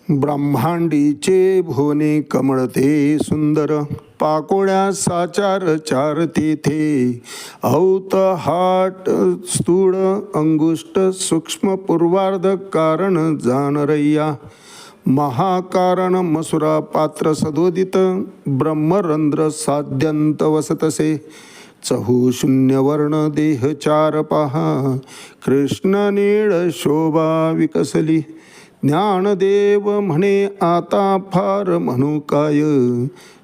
ब्रह्मांडीचे भोने कमळते सुंदर, पाकोळ्या साचार चार तेथे. औत हाट स्थूळ अंगुष्ट सूक्ष्म पूर्वार्ध कारण जानरय्या. महाकारण मसुरा पात्र सदोदित, ब्रह्मरंध्र साध्यंत वसतसे. चहू शून्य वर्ण देह चार पहा, कृष्ण नीळ शोभा विकसली. ज्ञानदेव म्हणे आता फार म्हणू काय,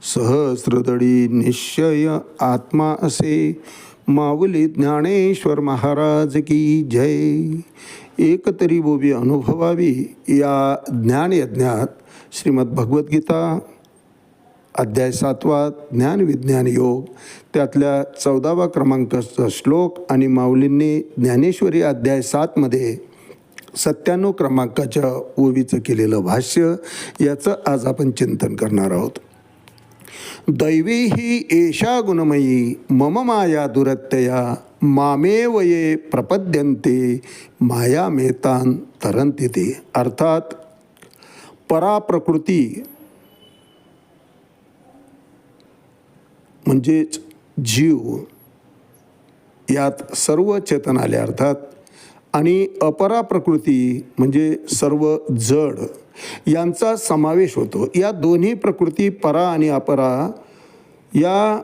सहस्रदळी निश्चय आत्मा असे. माऊली ज्ञानेश्वर महाराज की जय. एक तरी बोबी अनुभवावी या ज्ञानयज्ञात श्रीमद भगवद्गीता अध्याय 7 ज्ञानविज्ञान योग, त्यातल्या 14वा क्रमांकाचा श्लोक आणि माऊलींनी ज्ञानेश्वरी अध्याय 7मध्ये 97 क्रमांकाच्या ओवीचं केलेलं भाष्य, याचं आज आपण चिंतन करणार आहोत. दैवी ही एषा गुणमयी मम माया दुरत्यया, मामेव ये प्रपद्यन्ते माया मेतान तरन्ति ते. अर्थात पराप्रकृती म्हणजेच जीव, यात सर्व चेतन आले अर्थात, आणि अपरा प्रकृती म्हणजे सर्व जड यांचा समावेश होतो. या दोन्ही प्रकृती, परा आणि अपरा, या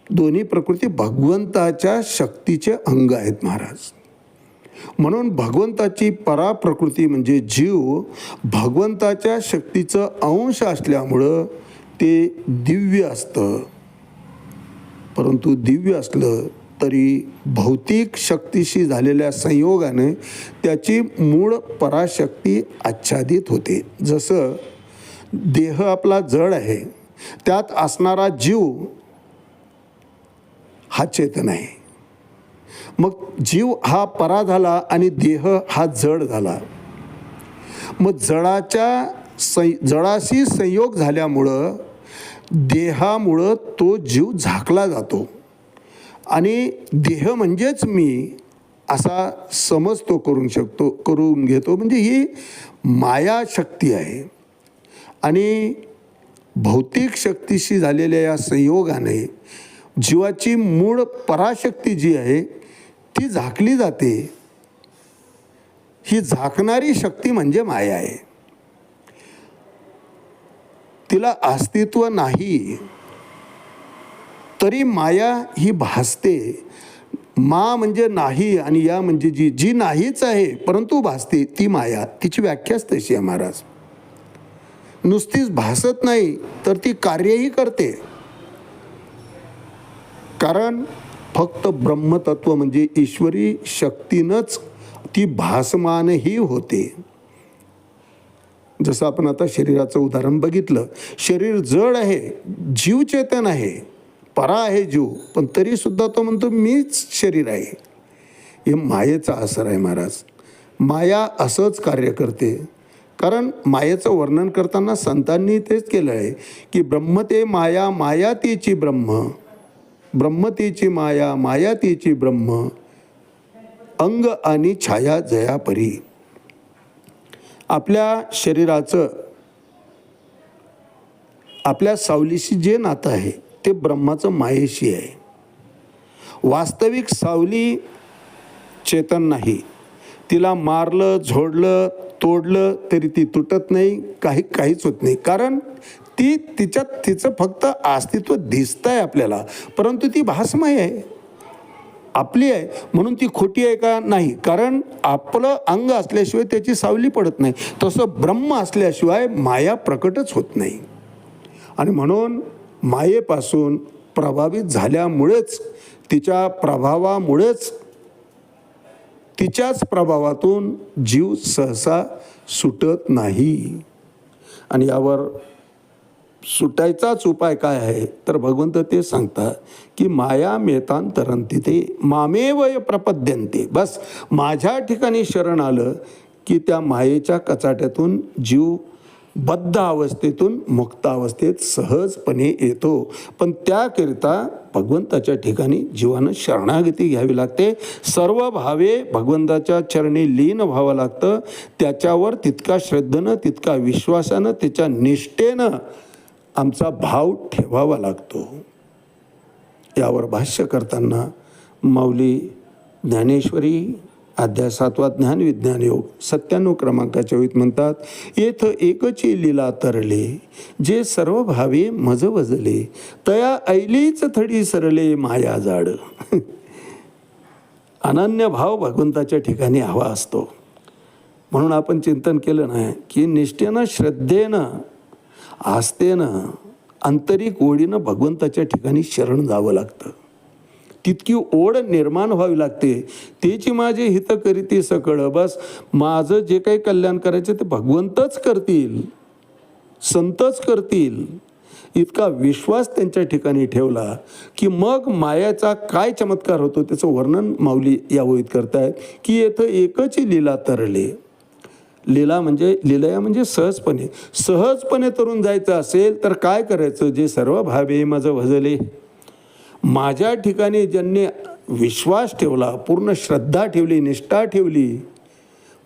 दोन्ही प्रकृती भगवंताच्या शक्तीचे अंग आहेत महाराज. म्हणून भगवंताची परा प्रकृती म्हणजे जीव भगवंताच्या शक्तीचं अंश असल्यामुळं ते दिव्य असतं. परंतु दिव्य असलं तरी भौतिक शक्तीशी झालेल्या संयोगाने त्याची मूळ पराशक्ती आच्छादित होते. जसं देह आपला जड आहे, त्यात असणारा जीव हा चेतन आहे. मग जीव हा परा झाला आणि देह हा जड झाला. मग जडाशी संयोग झाल्यामुळं देहामुळं तो जीव झाकला जातो आणि देह म्हणजेच मी असा समज तो करून घेतो. म्हणजे ही माया शक्ती आहे. आणि भौतिक शक्तीशी झालेल्या या संयोगाने जीवाची मूळ पराशक्ती जी आहे ती झाकली जाते. ही झाकणारी शक्ती म्हणजे माया आहे. तिला अस्तित्व नाही तरी माया ही भासते. मा म्हणजे नाही आणि या म्हणजे जी नाहीच आहे परंतु भासते, ती माया. तिची व्याख्याच तशी आहे महाराज. नुसतीच भासत नाही तर ती कार्यही करते. कारण फक्त ब्रह्मतत्व म्हणजे ईश्वरी शक्तीनंच ती भासमानही होते. जसं आपण आता शरीराचं उदाहरण बघितलं. शरीर जड आहे, जीव चेतन आहे, परा आहे जीव, पण तरीसुद्धा तो म्हणतो मीच शरीर आहे. हे मायेचा असर आहे महाराज. माया असंच कार्य करते. कारण मायेचं वर्णन करताना संतांनी तेच केलं आहे की ब्रह्म ते माया, माया तीची ब्रह्म, ब्रह्म तीची माया, माया तीची ब्रह्म, अंग आणि छाया जया परी. आपल्या शरीराचं आपल्या सावलीशी जे नातं आहे ते ब्रह्माचं मायेशी आहे. वास्तविक सावली चेतन नाही. तिला मारलं, झोडलं, तोडलं तरी ती तुटत नाही, काहीच होत नाही. कारण तिचं फक्त अस्तित्व दिसतंय आपल्याला, परंतु ती भासमय आहे, आपली आहे. म्हणून ती खोटी आहे का? नाही. कारण आपलं अंग असल्याशिवाय त्याची सावली पडत नाही. तसं ब्रह्म असल्याशिवाय माया प्रकटच होत नाही. आणि म्हणून मायेपासून प्रभावित झाल्यामुळेच, तिच्या प्रभावामुळेच, तिच्याच प्रभावातून जीव सहसा सुटत नाही. आणि यावर सुटायचाच उपाय काय आहे तर भगवंत ते सांगतात की माया मेतान तरन्ति ते, मामेव ये प्रपद्यन्ते. बस माझ्या ठिकाणी शरण आलं की त्या मायेच्या कचाट्यातून जीव बद्ध अवस्थेतून मुक्त अवस्थेत सहजपणे येतो. पण त्याकरिता भगवंताच्या ठिकाणी जीवानं शरणागती घ्यावी लागते. सर्व भावे भगवंताच्या चरणी लीन व्हावं लागतं. त्याच्यावर तितका श्रद्धेनं, तितका विश्वासानं, त्याच्या निष्ठेनं आमचा भाव ठेवावा लागतो. यावर भाष्य करताना माऊली ज्ञानेश्वरी अध्याय 7 ज्ञान विज्ञान योग 97 क्रमांकाच्या वेळीत म्हणतात, येथ एकची लीला तरले जे सर्व भावे मज वजले तया ऐलीच थडी सरले माया जाड. अनन्य भाव भगवंताच्या ठिकाणी हवा असतो. म्हणून आपण चिंतन केलं नाही की निष्ठेनं, श्रद्धेनं, आस्थेनं, आंतरिक ओढीनं भगवंताच्या ठिकाणी शरण जावं लागतं. तितकी ओढ निर्माण व्हावी लागते. तेची माझे हित करीती सकळ. बस माझं जे काही कल्याण करायचं ते भगवंतच करतील, संतच करतील, इतका विश्वास त्यांच्या ठिकाणी ठेवला की मग मायाचा काय चमत्कार होतो त्याचं वर्णन माऊली या ओळीत करतायत की येथं एकची लीला तरले. लीला म्हणजे लीलया म्हणजे सहजपणे तरून जायचं असेल तर काय करायचं, जे सर्व भावे मज भजले. माझ्या ठिकाणी ज्यांनी विश्वास ठेवला, पूर्ण श्रद्धा ठेवली, निष्ठा ठेवली,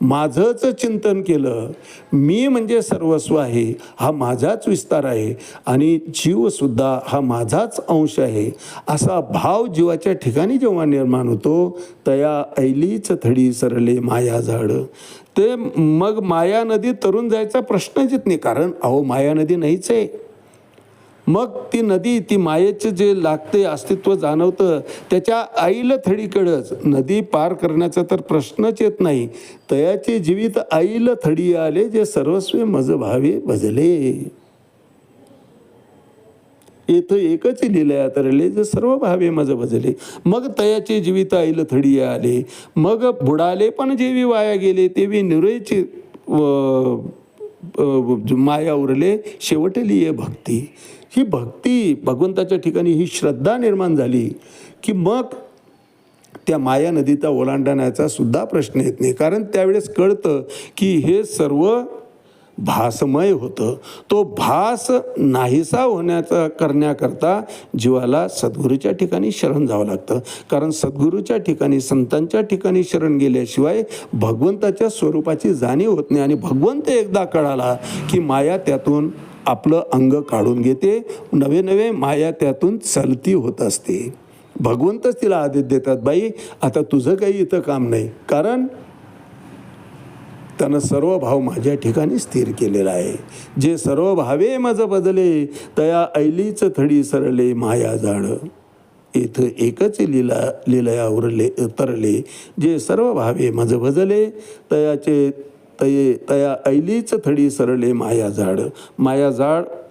माझंच चिंतन केलं, मी म्हणजे सर्वस्व आहे, हा माझाच विस्तार आहे आणि जीवसुद्धा हा माझाच अंश आहे, असा भाव जीवाच्या ठिकाणी जेव्हा निर्माण होतो तया ऐलीच थडी सरले माया झाड. ते मग माया नदी तरून जायचा प्रश्नच येत नाही. कारण माया नदी नाहीच आहे. मग ती नदी, ती मायेचं जे लागते अस्तित्व जाणवतं त्याच्या ऐल थडीकडंच नदी पार करण्याचा तर प्रश्नच येत नाही. तयाचे जीवित ऐल थडी आले जे सर्वस्वे मज भावे भजले. येथं एकच लीलया तरले जे सर्व भावे मज भजले. मग तयाचे जीवित ऐल थडी आले. मग बुडाले पण जेवी वाया गेले तेवी निरेची माया उरले शेवटली आहे भक्ती. ही भक्ती भगवंताच्या ठिकाणी, ही श्रद्धा निर्माण झाली की मग त्या माया नदीचा ओलांडण्याचा सुद्धा प्रश्न येत नाही. कारण त्यावेळेस कळतं की हे सर्व भासमय होतं. तो भास नाहीसा होण्याचा करण्याकरता जीवाला सद्गुरूच्या ठिकाणी शरण जावं लागतं. कारण सद्गुरूच्या ठिकाणी, संतांच्या ठिकाणी शरण गेल्याशिवाय भगवंताच्या स्वरूपाची जाणीव होत नाही. आणि भगवंत एकदा कळाला की माया त्यातून आपलं अंग काढून घेते, नवे नवे माया त्यातून चलती होत असते. भगवंतच तिला आदेश देतात, बाई आता तुझं काही इथं काम नाही, कारण त्यानं सर्व भाव माझ्या ठिकाणी स्थिर केलेला आहे. जे सर्व भावे मज बदले तया ऐलीच थडी सरले माया जाड. इथं एकच लीलया उरले तरले जे सर्व भावे मज भजले तया ऐलीच थडी सरले माया झाड.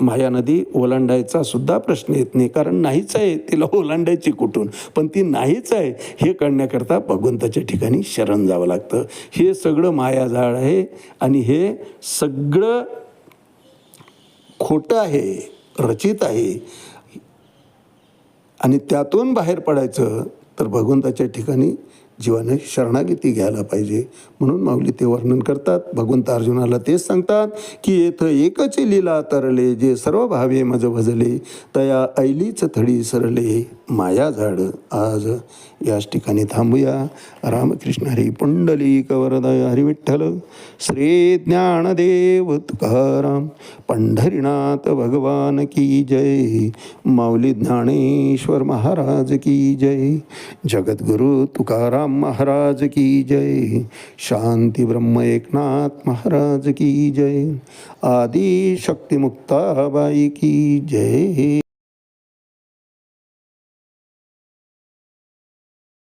माया नदी ओलांडायचा सुद्धा प्रश्न येत नाही. कारण नाहीच आहे, तिला ओलांडायची कुठून, पण ती नाहीच आहे हे कळण्याकरता भगवंताच्या ठिकाणी शरण जावं लागतं. हे सगळं माया झाड आहे आणि हे सगळं खोटं आहे, रचित आहे. आणि त्यातून बाहेर पडायचं तर भगवंताच्या ठिकाणी जीवाने शरणागती घ्यायला पाहिजे. म्हणून माऊली ते वर्णन करतात. भगवंत अर्जुनाला तेच सांगतात की येथं एकच लीला तरले जे सर्व भावे मज भजले तया ऐलीच थडी सरले माया झाड. आज याच ठिकाणी थांबूया. रामकृष्ण हरी पुंडलिक वरदय हरी विठ्ठल. श्री ज्ञानदेव तुकाराम पंढरीनाथ भगवान की जय. माऊली ज्ञानेश्वर महाराज की जय. जगद्गुरु तुकाराम महाराज की जय. शांती ब्रह्म एकनाथ महाराज की जय. आदि शक्ती मुक्ताबाई की जय.